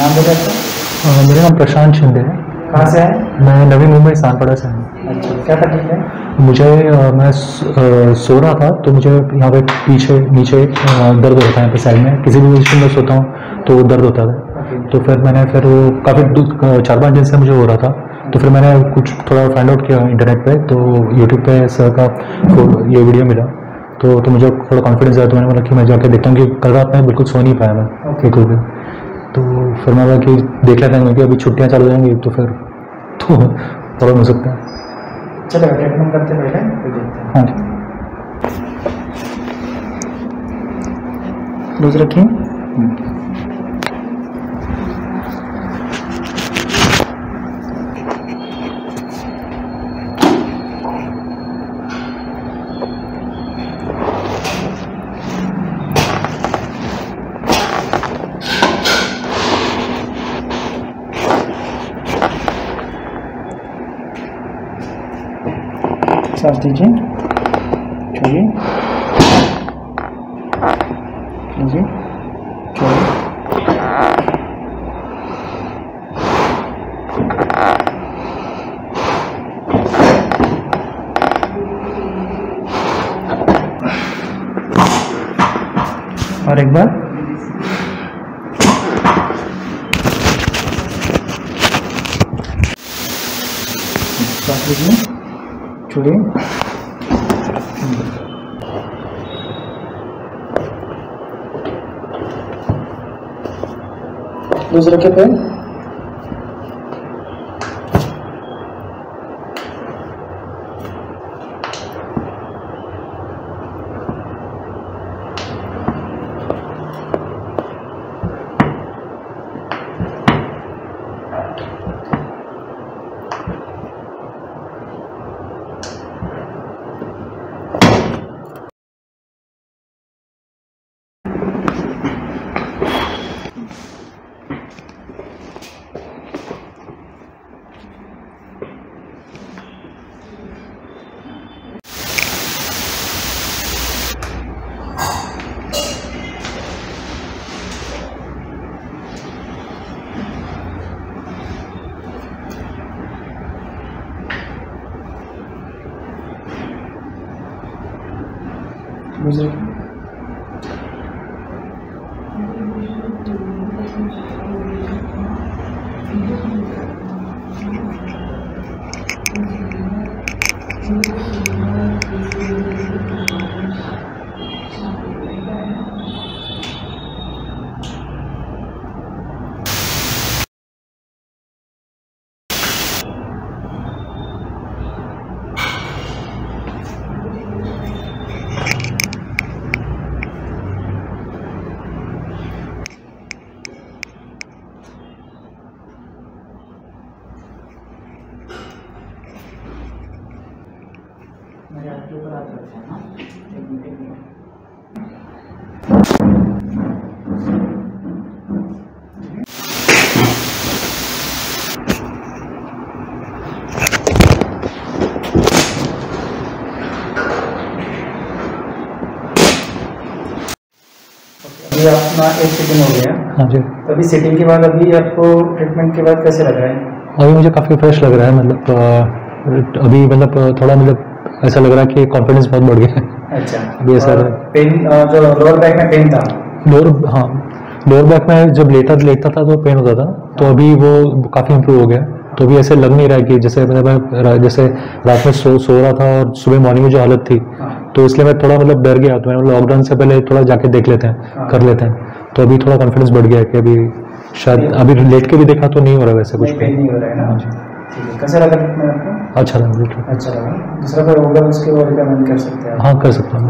नाम बताया आपका? मेरा नाम प्रशांत शिंदे है। कहाँ से है? मैं नवी मुंबई सानपड़ा से हूँ। अच्छा, क्या तकलीफ है? मुझे मैं सो रहा था तो मुझे यहाँ पे पीछे नीचे दर्द होता है, यहाँ पे साइड में किसी भी पोजीशन में सोता हूँ तो दर्द होता है। तो फिर मैंने वो काफ़ी 4-5 दिन से मुझे हो रहा था। तो फिर मैंने कुछ थोड़ा फाइंड आउट किया इंटरनेट पे, तो यूट्यूब पे सर का ये वीडियो मिला तो मुझे थोड़ा कॉन्फिडेंस आया। तो मैंने बोला कि मैं जाके देखता हूँ कि कल रात में बिल्कुल सो नहीं पाया मैं बिल्कुल भी। तो फिर मैं बोला कि देख लेते हैं, क्योंकि अभी छुट्टियाँ चालू हो जाएंगी तो फिर तो प्रॉब्लम हो सकता है। चलो ट्रीटमेंट करते पहले फिर देखते हैं। हाँ जी, लूज रखिए। सांस दीजिए, छोड़िए, लीजिए, छोड़िए। और एक बार सांस लीजिए, छोड़िए। लूज रखे पैर। लूज रखिए। मेरे हाथ के ऊपर हाथ रखते हैं ना, एक मिनट। अभी अपना 1 सेकंड हो गया। हाँ जी। तो अभी सेटिंग के बाद अभी आपको ट्रीटमेंट के बाद कैसे लग रहा है? अभी मुझे काफ़ी फ्रेश लग रहा है। मतलब अभी मतलब थोड़ा मतलब ऐसा लग रहा है कि कॉन्फिडेंस बहुत बढ़ गया है। अच्छा, अभी ऐसा पेन जो लोअर बैक में पेन था? लोअर बैक में जब लेटता था तो पेन होता था, तो अभी वो काफ़ी इम्प्रूव हो गया। तो अभी ऐसे लग नहीं रहा है कि जैसे मतलब जैसे रात में सो रहा था और सुबह मॉर्निंग में जो हालत थी, तो इसलिए मैं थोड़ा मतलब डर गया। तो मैंने लॉकडाउन से पहले थोड़ा जाके देख लेते हैं, कर लेते हैं। तो अभी थोड़ा कॉन्फिडेंस बढ़ गया है कि अभी शायद अभी लेट के भी देखा तो नहीं हो रहा वैसे कुछ पेन नहीं हो रहा है ना? हाँ जी, ठीक है। कैसा लगा ट्रीटमेंट आपको? अच्छा लगा। अच्छा लगा। दूसरा कोई होगा उसके बारे में कर सकते हैं? हाँ, कर सकता हूँ।